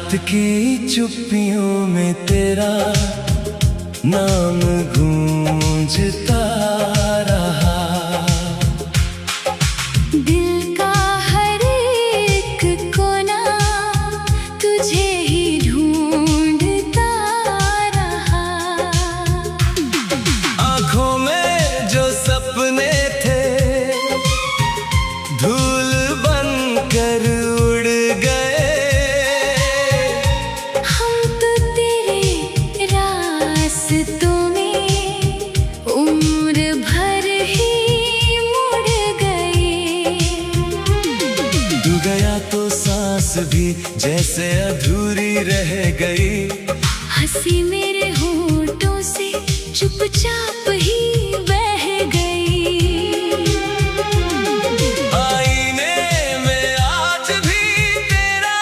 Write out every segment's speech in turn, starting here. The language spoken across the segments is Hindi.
रात की चुप्पियों में तेरा नाम गूंजता रहा। दिल का हर एक कोना तुझे ही ढूंढता रहा। आँखों में जो सपने थे धूल बनकर उड़ गए। हम तो तेरे रास्तों में उम्र भर ही मुड़ गए। तू गया तो सांस भी जैसे अधूरी रह गई। हंसी मेरे होठों से चुपचाप ही बह गई। आईने में आज भी तेरा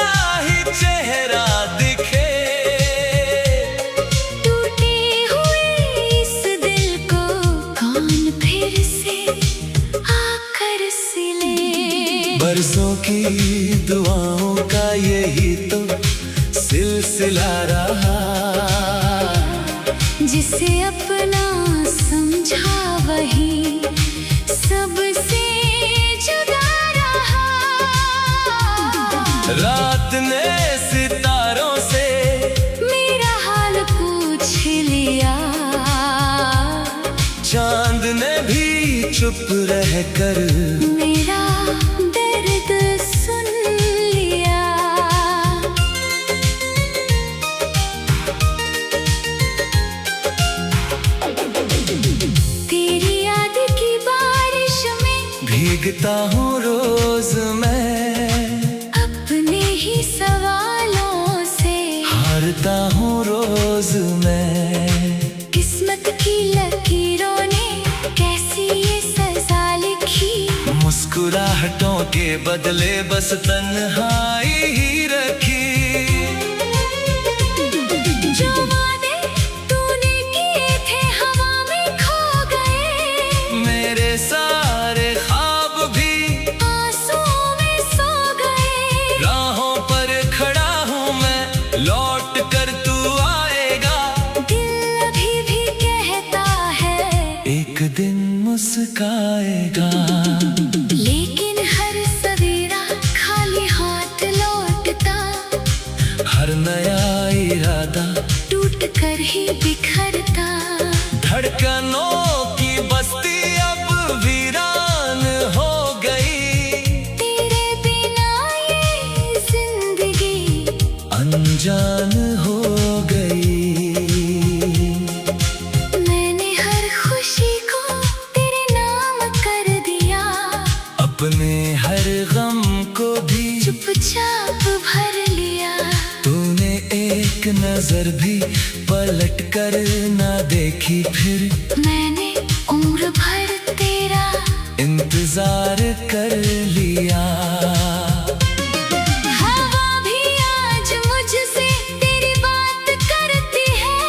ही चेहरा दिखे। टूटे हुए इस दिल को कौन फिर से आकर सिले। बरसों की दुआओं का यही तो सिलसिला रहा। जिसे अपना समझा वही सबसे जुदा रहा। रात ने सितारों से मेरा हाल पूछ लिया। चांद ने भी चुप रहकर मेरा दर्द सुन लिया। तेरी याद की बारिश में भीगता हूँ रोज मैं। अपने ही सवालों से हारता हूँ रोज मैं। किस्मत की लकीरों ने कैसी ये सजा लिखी। मुस्कुराहटों के बदले बस तन्हाई ही रखी। जो वादे तूने किए थे हवा में खो गए। मेरे सारे ख्वाब भी आंसुओं में सो गए। राहों पर खड़ा हूँ मैं लौट कर तू आएगा। दिल अभी भी कहता है एक दिन मुस्काएगा। लेकिन हर सवेरा खाली हाथ लौटता। हर नया इरादा टूट कर ही बिखरता। धड़कनों की बस्ती अब वीरान हो गई। तेरे बिना ये जिंदगी अनजान हो गई। मैंने हर खुशी को तेरे नाम कर दिया। अपने हर गम को भी चुपचाप भर लिया। तूने एक नजर भी पलट कर ना देखी। फिर मैंने उम्र भर तेरा इंतजार कर लिया। हवा भी आज मुझसे तेरी बात करती है।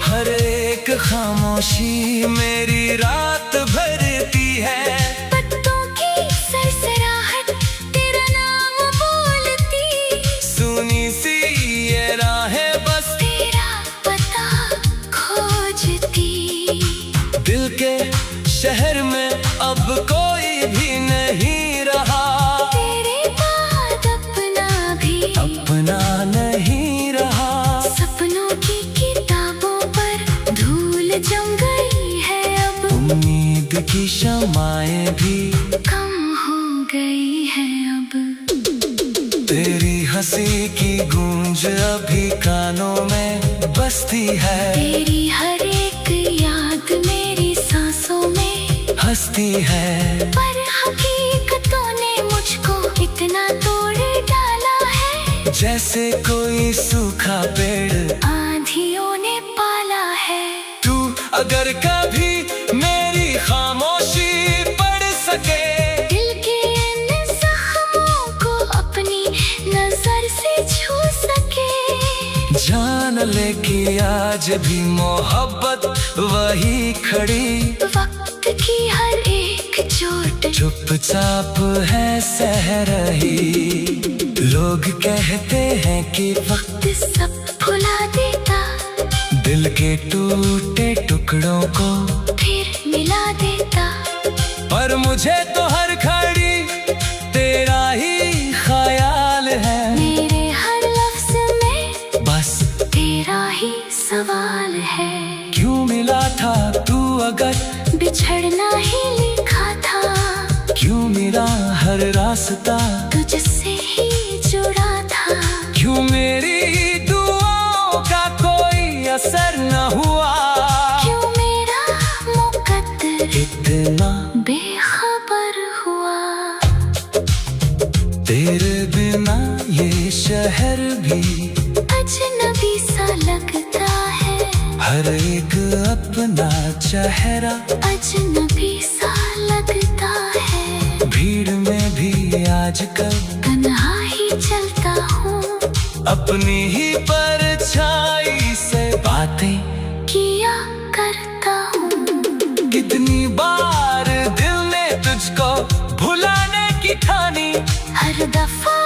हर एक खामोशी मेरी रात भरती है। पत्तों की सरसराहट तेरा नाम बोलती। सुनी सी ये राहें बस तेरा पता खोजती। दिल के शहर में अब कोई भी नहीं रहा। तेरे बाद अपना नहीं रहा। सपनों की किताबों पर धूल जम गई है। अब उम्मीद की शमाएं भी कम हो गई है। अब तेरी हंसी की गूंज अभी कानों में बसती है। तेरी हर एक याद मेरी सांसों में हंसती है। पर हकीकतों ने मुझको इतना तोड़ डाला है। जैसे कोई सूखा पेड़ आंधियों ने पाला है। तू अगर कभी मेरी खामोशी पढ़ सके। दिल के इन जख्मों को अपनी नजर से छू सके। जान ले कि आज भी मोहब्बत वही खड़ी। वक्त की हर एक चोट चुपचाप है सह रही। लो लोग कहते हैं कि वक्त सब भुला देता, दिल के टूटे टुकड़ों को फिर मिला देता। पर मुझे तो हर घड़ी तेरा ही ख्याल है, मेरे हर लफ्ज में बस तेरा ही सवाल है। क्यों मिला था तू अगर बिछड़ना ही लिखा था, क्यों मेरा हर रास्ता तुझसे ही जुड़ा था। क्यों मेरी दुआओं का कोई असर न हुआ, क्यों मेरा मुकद्दर इतना बेखबर हुआ। तेरे बिना ये शहर भी अजनबी सा लगता है, हर एक अपना चेहरा अजनबी सा लगता है। भीड़ में भी आजकल तन्हा ही चलता हूँ, अपनी ही परछाई से बातें किया करता हूँ। कितनी बार दिल ने तुझको भुलाने की ठानी, हर दफा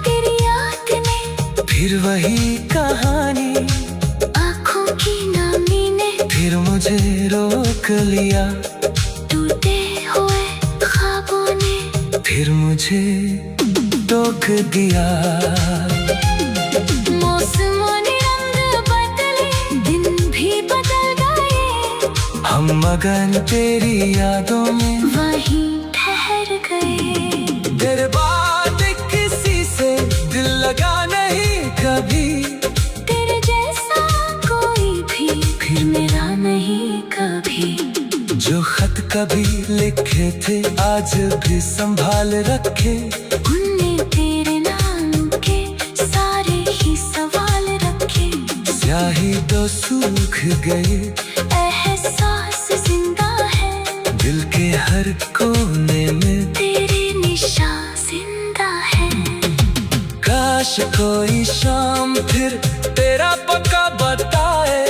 तेरी याद ने फिर वही कहानी। आँखों की नामी ने फिर मुझे रोक लिया, टूटे हुए ख्वाबों ने फिर मुझे टोक दिया। मौसमों ने रंग बदले, दिन भी बदल गए, हम मगन तेरी यादों में वहीं ठहर गए। तेरे बाद किसी से दिल लगा नहीं कभी, तेरे जैसा कोई भी फिर मेरा नहीं कभी। जो खत कभी लिखे थे आज भी संभाल रखे, उनने तेरे नाम के सारे ही सवाल रखे। स्याही तो सूख गए, एहसास जिंदा है, दिल के हर कोने में तेरे निशान जिंदा है। काश कोई शाम फिर तेरा पक्का बताए,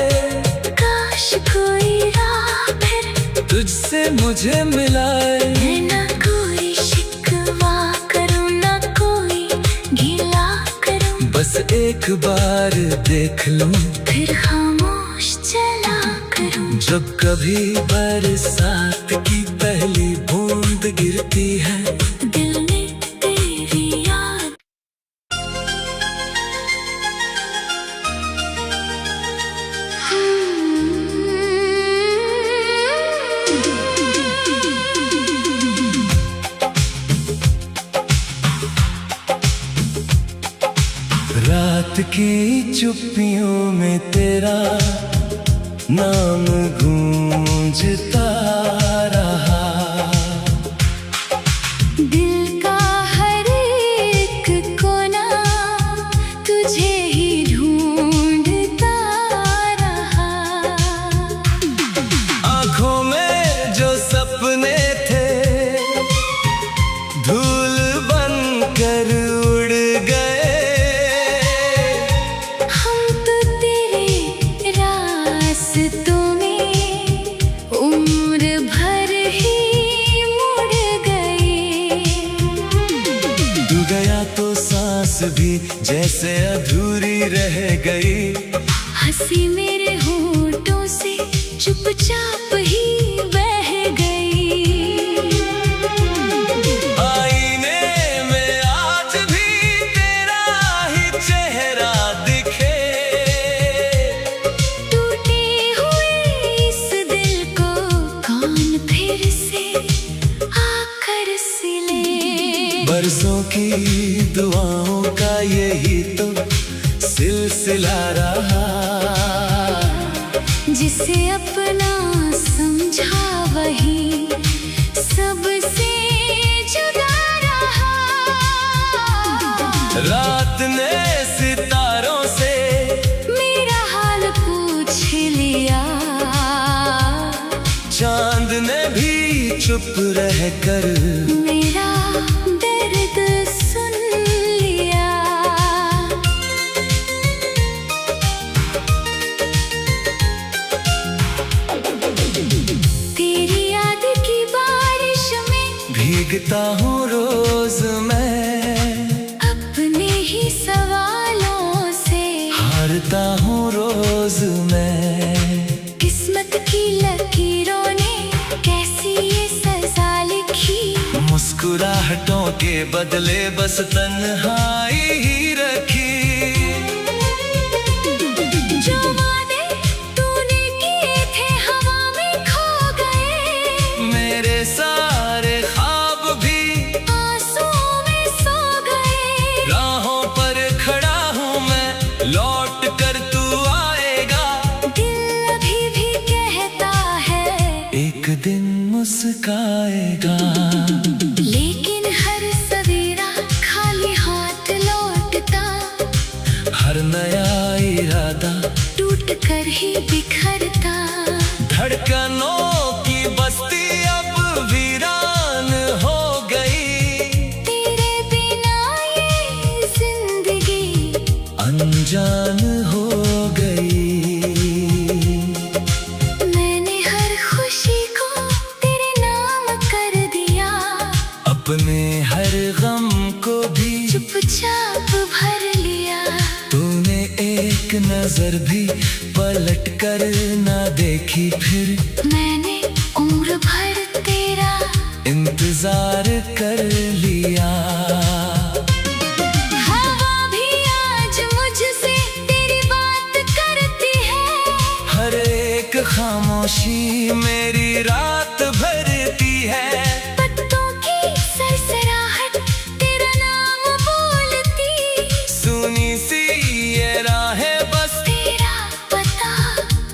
काश कोई राह फिर तुझसे मुझे मिलाए। मैं ना कोई शिकवा करूँ, ना कोई गिला करूँ, बस एक बार देख लूं, फिर खामोश चला करूँ। जब कभी बरसात की पहली बूंद गिरती है, दिल ने तेरी याद रात की चुप्पियों में तेरा नाम गूंजता रहा। दिल का हर एक कोना तुझे ही ढूंढता रहा। आँखों में जो सपने थे धूल बनकर उड़ गए, हम तो तेरे रास्तों में उम्र भर ही मुड़ गए। तू गया तो सांस भी जैसे अधूरी रह गई, हंसी मेरे होठों से चुपचाप ही बह गई। आईने में आज भी तेरा ही चेहरा दिखे, टूटे हुए इस दिल को कौन फिर से आकर सिले। बरसों की दुआओं का यही तो सिलसिला रहा, जिसे अपना समझा वही सबसे जुदा रहा। रात ने सितारों से मेरा हाल पूछ लिया, चांद ने भी चुप रह कर मेरा दर्द सुन लिया। तेरी याद की बारिश में भीगता हूँ रोज मैं, अपने ही रोज में। किस्मत की लकीरों ने कैसी ये सजा लिखी, मुस्कुराहटों के बदले बस तन्हाई ही रखी। जो वादे तूने किए थे हवा में खो गए, मेरे सारे ख्वाब भी आंसुओं में सो गए। राहों पर खड़ा हूँ मैं, लौट कर तू आएगा। दिल अभी भी कहता है एक दिन मुस्काएगा। लेकिन हर सवेरा खाली हाथ लौटता, हर नया इरादा टूट कर ही बिखरता। धड़कनों की बस्ती अब वीरान हो गई, तेरे बिना ये जिंदगी अनजान हो गई। मैंने हर खुशी को तेरे नाम कर दिया, अपने हर गम को भी चुपचाप भर लिया। तूने एक नजर भी पलट कर ना देखी, फिर मैंने उम्र भर तेरा इंतजार कर लिया। हवा भी आज मुझसे तेरी बात करती है, हर एक खामोशी मेरी रात भरती है। पत्तों की सरसराहट तेरा नाम बोलती, सुनी सी ये राहें बस तेरा पता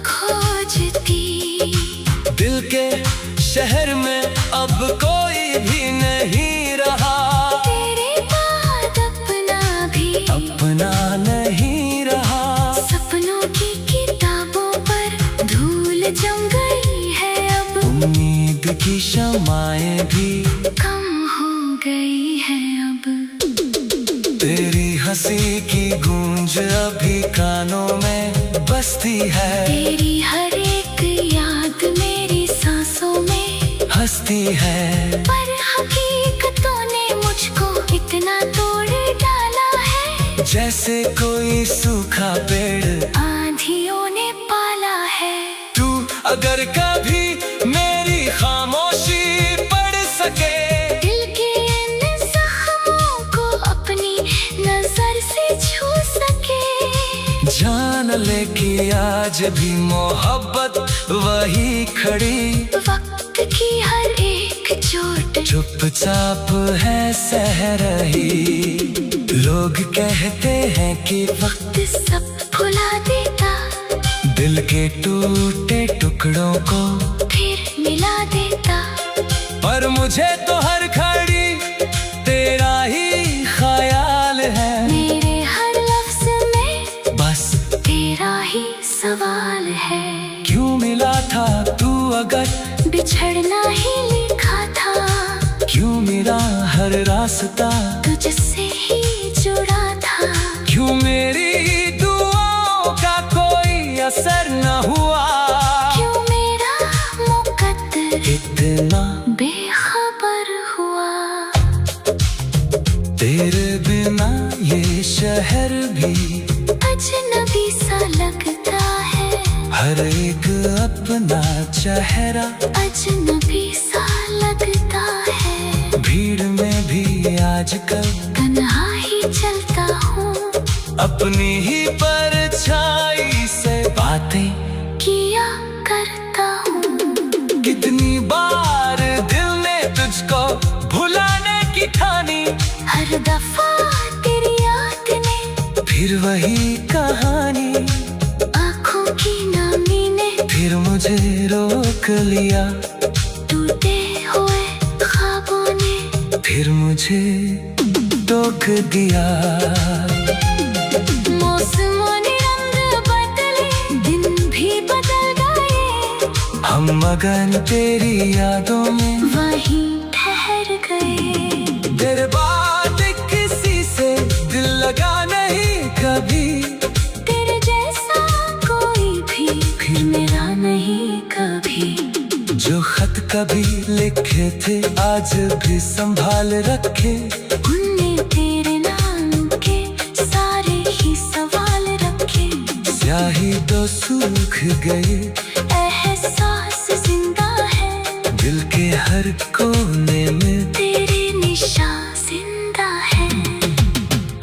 खोजती। दिल के शहर में अब कोई भी नहीं रहा, तेरे बाद अपना नहीं रहा। सपनों की किताबों पर धूल जम गई है अब, उम्मीद की शमाएं भी कम हो गई है अब। तेरी हंसी की गूंज अभी कानों में बसती है, तेरी हर एक याद मेरी सांसों में हंसती है। पर हकीकतों ने मुझको इतना तोड़ डाला है, जैसे कोई सूखा पेड़ आंधियों ने पाला है। तू अगर कभी मेरी खामोशी पढ़ सके, दिल के इन जख्मों को अपनी नजर से छू सके, जान ले कि आज भी मोहब्बत वही खड़ी, वक्त की हर एक चोट चुपचाप है सह रही। लोग कहते हैं कि वक्त सब भुला देता, दिल के टूटे टुकड़ों को फिर मिला देता। पर मुझे तो हर घड़ी तेरा ही ख्याल है, मेरे हर लफ्ज में बस तेरा ही सवाल है। क्यों मिला था तू अगर बिछड़ना ही लिखा था, क्यों मेरा हर रास्ता तुझसे ही जुड़ा था। क्यों मेरी दुआओं का कोई असर न हुआ, क्यों मेरा मुकद्दर इतना बेखबर हुआ। तेरे बिना ये शहर भी अजनबी सा लगता है, हर एक अपना चेहरा अजनबी सा लगता है। भीड़ में भी आजकल तन्हा ही चलता हूँ, अपनी ही परछाई से बातें किया करता हूँ। कितनी बार दिल ने तुझको भुलाने की ठानी, हर दफा तेरी याद ने फिर वही कहानी। आँखों की नमी ने फिर मुझे रोक लिया, टूटे हुए ख्वाबों ने फिर मुझे टोक दिया। मौसमों ने रंग बदले, दिन भी बदल गए, हम मगन तेरी यादों में वहीं ठहर गए। तेरे बाद किसी से दिल लगा नहीं कभी, तेरे जैसा कोई भी फिर मेरा नहीं कभी। जो खत कभी लिखे थे आज भी संभाल रखे, उनने तेरे नाम के सारे ही सवाल रखे। स्याही तो सूख गई। एहसास जिंदा है, दिल के हर कोने में तेरे निशान जिंदा है।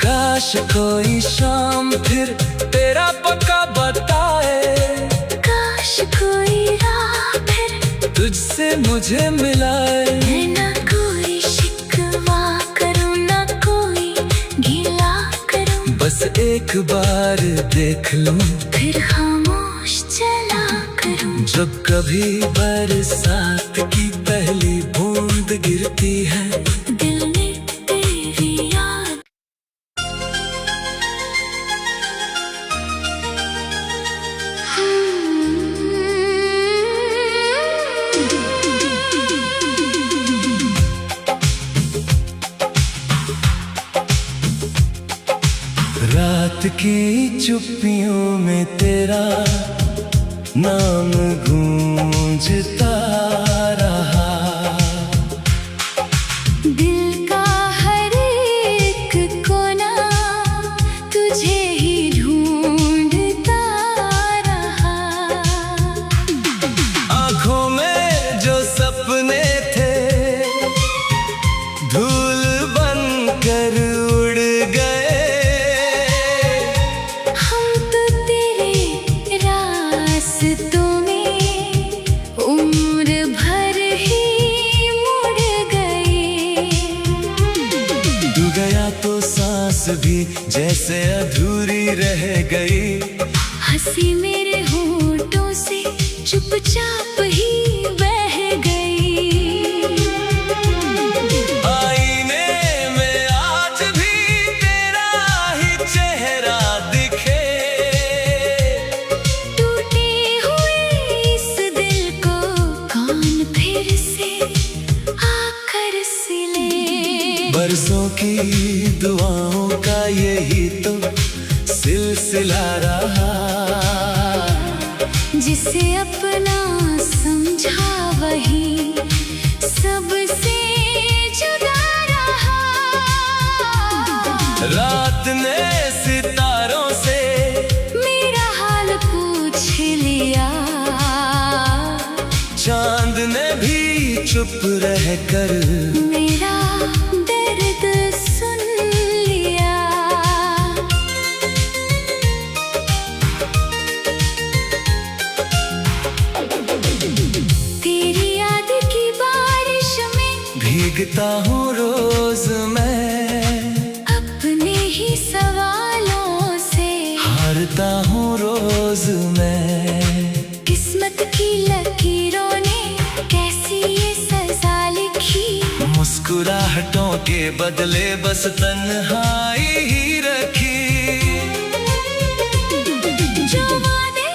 काश कोई शाम फिर तेरा पक्का बताए, काश कोई राह फिर तुझसे मुझे मिलाए। मैं ना कोई शिकवा करूं, ना कोई गिला करूं, बस एक बार देख लूं, फिर खामोश चला करूं। जब कभी बरसात की पहली बूंद गिरती है, दिल ने तेरी याद। रात की चुप्पियों में तेरा नाम गूंजता रहा। दिल का हर एक कोना तुझे ही ढूंढता रहा। आँखों में जो सपने थे धूल बनकर उड़ गए। हम तो तेरे रास्तों में उम्र भर ही मुड़ गए। तू गया तो सांस भी जैसे अधूरी रह गई। हंसी मेरे होठों से चुपचाप ही बह गई। आईने में आज भी तेरा ही चेहरा दिखे। टूटे हुए इस दिल को कौन फिर से आकर सिले। बरसों की दुआओं का यही तो सिलसिला रहा। जिसे अपना समझा वही सबसे जुदा रहा। रात ने सितारों से मेरा हाल पूछ लिया, चांद ने भी चुप रह कर मेरा दर्द सुन लिया। तेरी याद की बारिश में भीगता हूँ रोज मैं। अपने ही सवालों से हारता हूँ रोज मैं। किस्मत की लकीरों ने कैसी ये सजा लिखी। मुस्कुराहटों के बदले बस तन्हाई ही रखी। जो वादे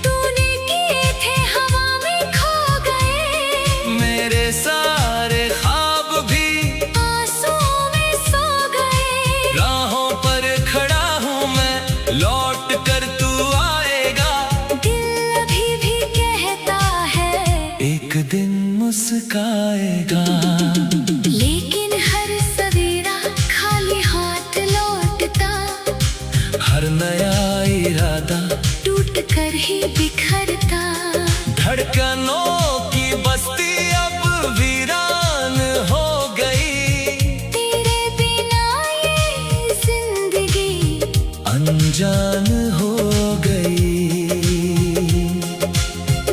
तूने किए थे हवा में खो गए। मेरे सारे ख्वाब भी आंसुओं में सो गए। राहों पर खड़ा हूँ मैं, लौट कर तू आएगा। दिल अभी भी कहता है एक दिन मुस्काएगा। लेकिन हर सवेरा खाली हाथ लौटता। हर नया इरादा टूट कर ही बिखरता। धड़कनों की बस्ती अब वीरान हो गई। तेरे बिना ये जिंदगी अनजान हो गई।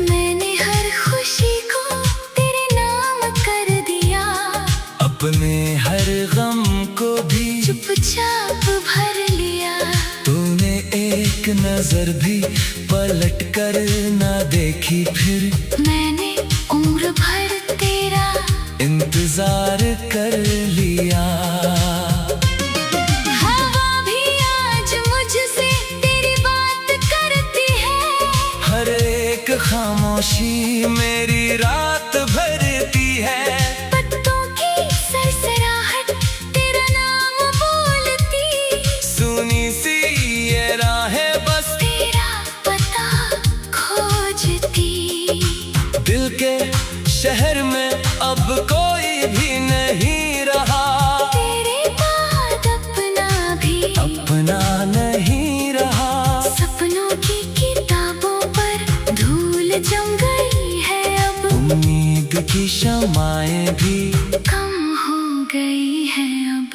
मैंने हर खुशी को तेरे नाम कर दिया। अपने हर गम को भी चुपचाप भर लिया। तूने एक नजर भी पलट कर ना देखी। फिर मैंने उम्र भर तेरा इंतजार कर लिया। हवा भी आज मुझसे तेरी बात करती है। हर एक खामोशी मेरी रात भरती है। पत्तों की सरसराहट तेरा नाम बोलती। सुनी सी ये राहें बस तेरा पता खोजती। दिल के शहर में अब कोई भी नहीं रहा। तेरे बाद अपना भी अपना नहीं रहा। सपनों की किताबों की शमाएं भी कम हो गई है अब।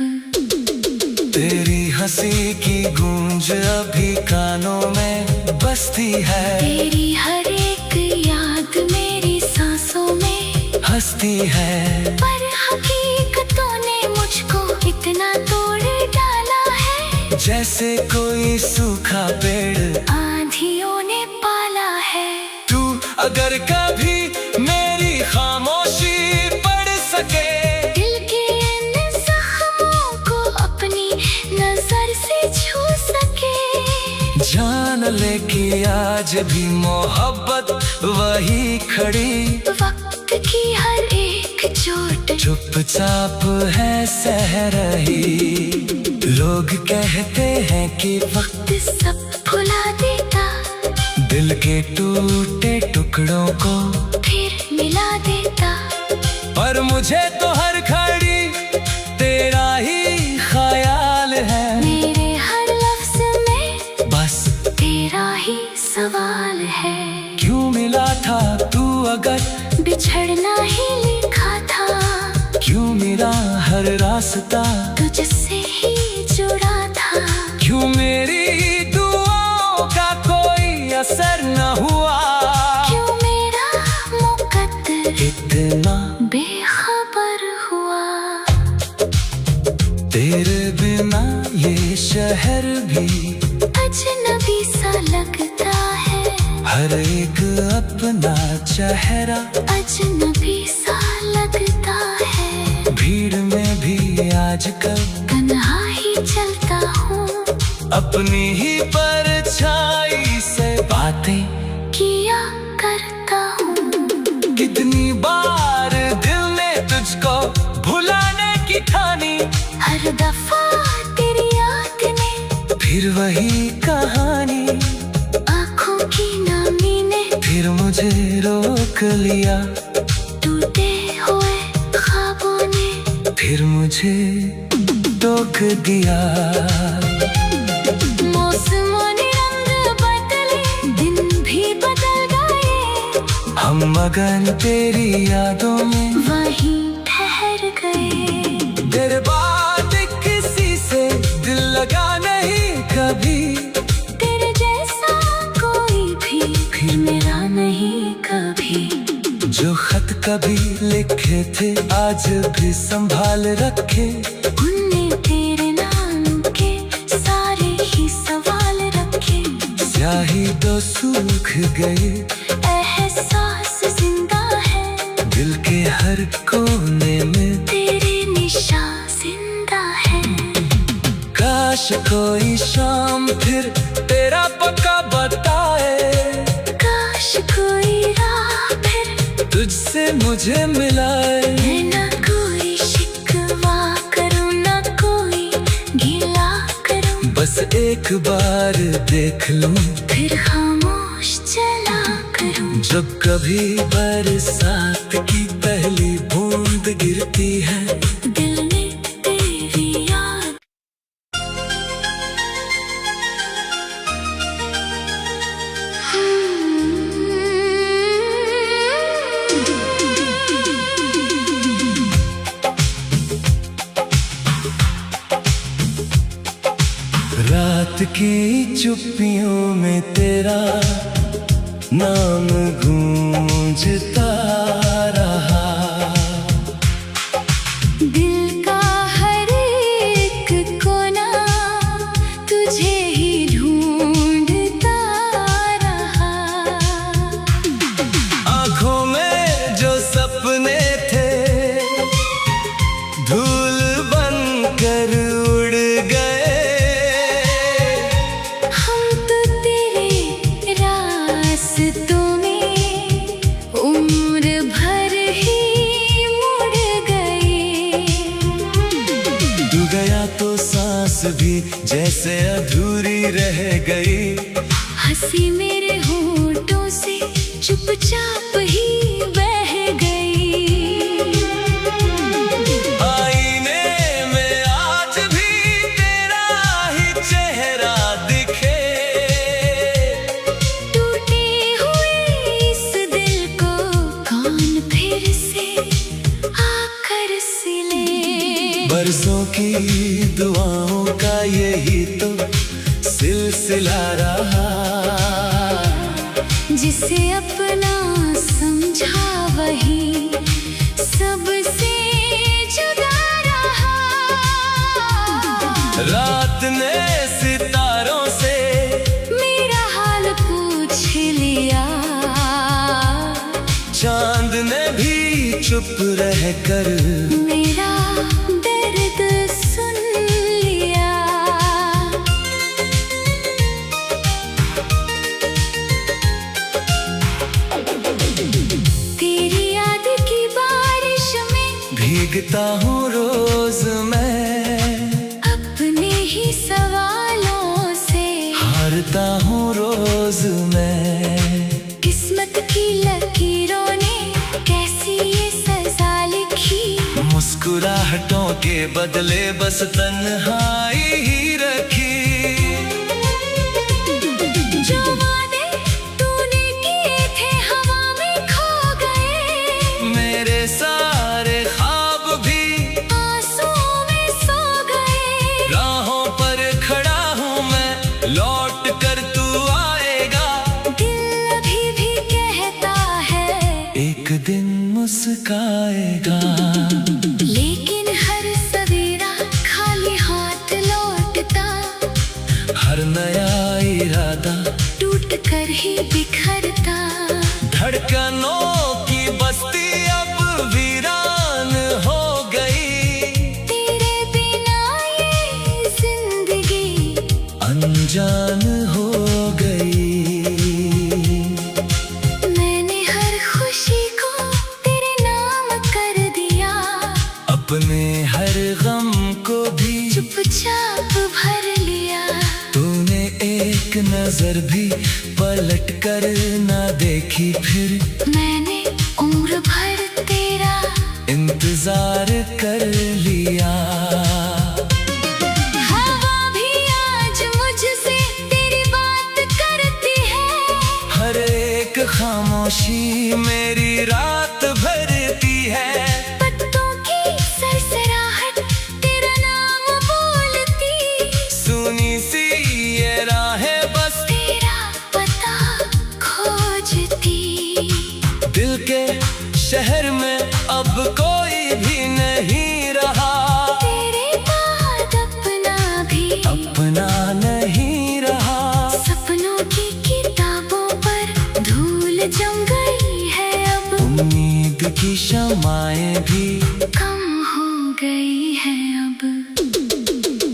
तेरी हंसी की गूंज अभी कानों में बसती है। तेरी हर एक याद मेरी सांसों में हंसती है। पर हकीकतों ने मुझको इतना तोड़ डाला है, जैसे कोई सूखा पेड़ आंधियों ने पाला है। तू अगर कभी मेरी खामोशी पढ़ सके, दिल के इन जख्मों को अपनी नजर से छू सके, जान ले कि आज भी मोहब्बत वही खड़ी वक्त की हर एक चोट चुपचाप है सह रही। लोग कहते हैं कि वक्त सब भुला देता, दिल के टूटे टुकड़ों को फिर मिला देता। पर मुझे तो हर घड़ी तेरा ही ख्याल है। मेरे हर लफ्ज में बस तेरा ही सवाल है। क्यों मिला था तू अगर बिछड़ना ही लिखा था, क्यों मेरा हर रास्ता तुझसे ही जुड़ा था। क्यों मेरी दुआओं का कोई असर न हुआ, क्यों मेरा मुकद्दर इतना बेखबर हुआ। तेरे बिना ये शहर भी अजनबी सा लगता है, हर एक अपना चेहरा अजनबी सा लगता है। भीड़ में भी आजकल तन्हा ही चलता हूँ, अपनी ही परछाई से बातें किया करता हूँ। कितनी बार दिल ने तुझको भुलाने की ठानी, हर दफा तेरी याद ने फिर वही कहानी। आँखों की नामी ने फिर मुझे रोक लिया, टूटे हुए ख्वाबों ने फिर मुझे टोक दिया। मौसमों ने रंग बदले, दिन भी बदल गए, हम मगन तेरी यादों में वहीं ठहर गए। तेरे बाद किसी से दिल लगा नहीं कभी, तेरे जैसा कोई भी फिर मेरा नहीं कभी। जो खत कभी लिखे थे आज भी संभाल रखे, उनने तेरे नाम के सारे ही सवाल रखे। स्याही तो सूख गई, एहसास जिंदा है, दिल के हर कोने में तेरे निशान जिंदा है। काश कोई शाम फिर तेरा पक्का बताए, काश कोई राह फिर तुझसे मुझे मिलाए। मैं ना कोई शिकवा करूँ, ना कोई गिला करूँ, बस एक बार देख लूं, फिर खामोश चला करूँ। जब कभी बरसात की पहली बूंद गिरती है, दिल ने तेरी याद रात की चुप्पियों में तेरा नाम गूंजता रहा। दिल का हर एक कोना तुझे ही ढूंढता रहा। आँखों में जो सपने थे धूल बनकर उड़ गए, हम तो तेरे रास्तों में उम्र भर ही मुड़ गए। तू गया तो सांस भी जैसे अधूरी रह गई। हंसी मेरे होठों से चुपचाप ही बह गई। आईने में आज भी तेरा ही चेहरा दिखे, टूटे हुए इस दिल को कौन फिर से की दुआओं का यही तो सिलसिला रहा। जिसे अपना समझा वही सबसे जुदा रहा। रात ने सितारों से मेरा हाल पूछ लिया। चांद ने भी चुप रहकर मेरा दर्द सुन लिया। तेरी याद की बारिश में भीगता हूँ रोज मैं, अपने ही सवालों से हारता हूँ रोज मैं। किस्मत की लकीरों ने कैसी ये सजा लिखी। मुस्कुराहटों के बदले बस तन्हाई ही रखी। जो वादे तूने किए थे हवा में खो गए। मेरे सारे ख्वाब भी आंसुओं में सो गए। राहों पर खड़ा हूँ मैं, लौट कर तू आएगा। दिल अभी भी कहता है एक दिन मुस्काएगा। लेकिन हर सवेरा खाली हाथ लौटता। हर नया इरादा टूट कर ही बिखरता। धड़कनों की बस्ती अब वीरान हो गई। तेरे बिना ये जिंदगी अनजान हो गई। मैंने हर खुशी को तेरे नाम कर दिया। अपने हर गम को भी चुपचाप भर लिया। तूने एक नजर भी पलट कर ना देखी, फिर मैंने उम्र भर तेरा इंतजार कर लिया। हवा भी आज मुझसे तेरी बात करती है। हर एक खामोशी मेरी रात भरती है। पत्तों की सरसराहट तेरा नाम बोलती। सुनी सी ये राहें बस तेरा पता खोजती। दिल के शहर में अब कोई भी नहीं रहा। तेरे बाद अपना नहीं रहा। सपनों की किताबों पर धूल जम गई है। अब उम्मीद की शमाएं भी कम हो गई है। अब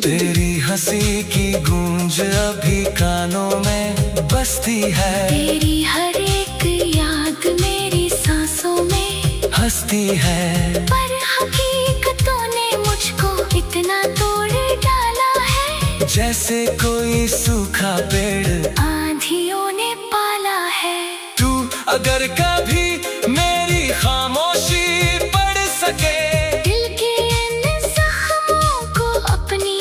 तेरी हंसी की गूंज अभी कानों में बसती है। तेरी हर एक याद मेरी सांसों में हंसती है। पर हकीकतों ने मुझको इतना तोड़ डाला है। जैसे कोई सूखा पेड़ आंधियों ने पाला है। तू अगर कभी मेरी खामोशी पढ़ सके। दिल के इन जख्मों को अपनी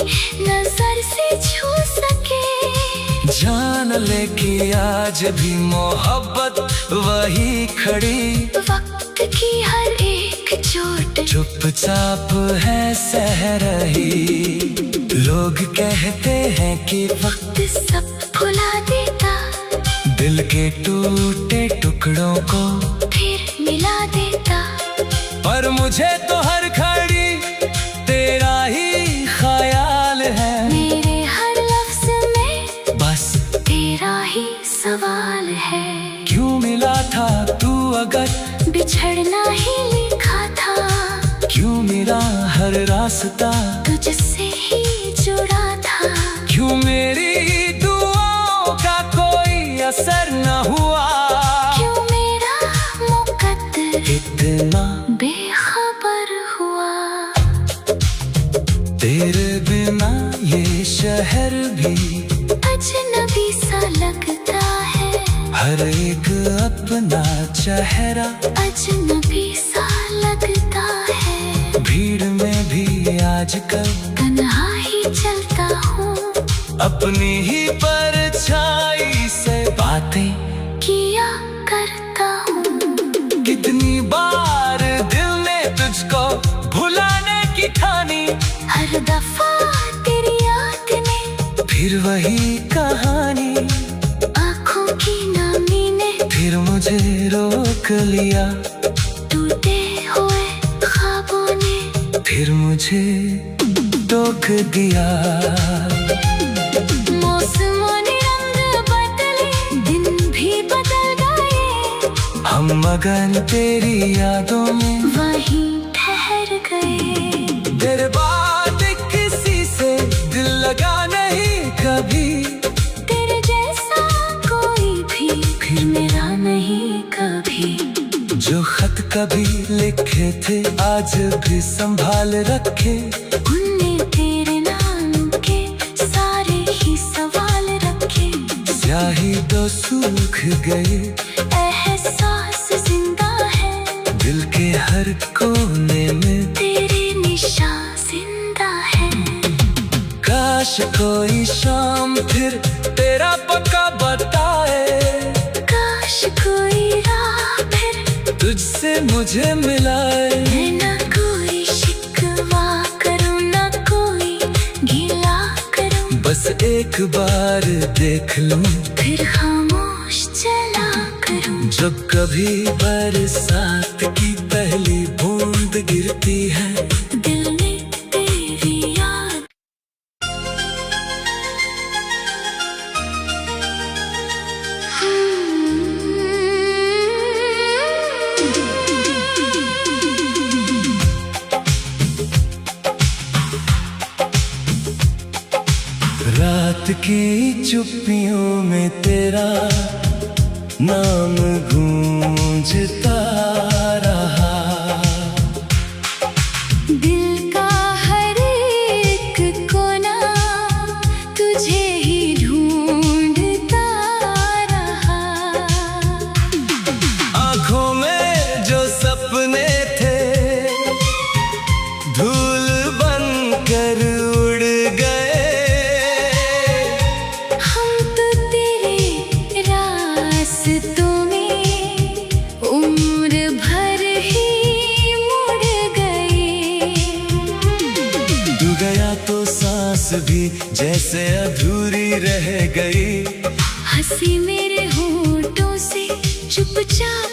नजर से छू सके। जान ले कि आज भी मोहब्बत वही खड़ी। वक्त की हर एक चोट चुपचाप है सह रही। लोग कहते हैं कि वक्त सब भुला देता। दिल के टूटे टुकड़ों को फिर मिला देता। पर मुझे तो हर घड़ी तेरा ही ख्याल है। मेरे हर लफ्ज में बस तेरा ही सवाल है। क्यों मिला था तू अगर बिछड़ना ही लिखा था। क्यों मेरा हर रास्ता तुझसे ही जुड़ा था। क्यों मेरी दुआओं का कोई असर न हुआ। क्यों मेरा मुकद्दर इतना बेखबर हुआ। तेरे बिना ये शहर भी अजनबी सा लगता है। हर एक अपना चेहरा अजनबी सा लगता है। भीड़ में भी आजकल तन्हा ही चलता हूँ। अपनी ही परछाई से बातें किया करता हूँ। कितनी बार दिल ने तुझको भुलाने की ठानी। हर हर दफा तेरी याद ने फिर वही कहानी, आँखों की नामी ने फिर मुझे रोक लिया, टूटे हुए ख्वाबों ने फिर मुझे टोक दिया। मौसमों ने रंग बदले, दिन भी बदल गए, हम मगन तेरी यादों में वहीं ठहर गए। तेरे बाद किसी से दिल लगा नहीं कभी, तेरे जैसा कोई भी फिर मेरा नहीं कभी। जो खत कभी लिखे थे आज भी संभाल रखे, उनने तेरे नाम के सारे ही सवाल रखे। स्याही तो सूख गए, एहसास जिंदा है, दिल के हर कोने में तेरे निशान जिंदा है। काश कोई शाम फिर तेरा पक्का बताए, काश कोई राह फिर तुझसे मुझे मिलाए। मैं ना कोई शिकवा करूं ना कोई गिला करूं, बस एक बार देख लूं, फिर खामोश चला करूं। जब कभी बरसात की पहली बूंद गिरती है, दिल में तेरी याद। रात की चुप्पियों में तेरा नाम गूंजता रहा, दिल का हर एक कोना तुझे ही ढूंढता रहा। आँखों में जो सपने थे धूल बनकर उड़ गए, हम तो तेरे रास्तों में उम्र भर ही मुड़ गए। तू गया तो सांस भी जैसे अधूरी रह गई, हंसी मेरे होठों से चुपचाप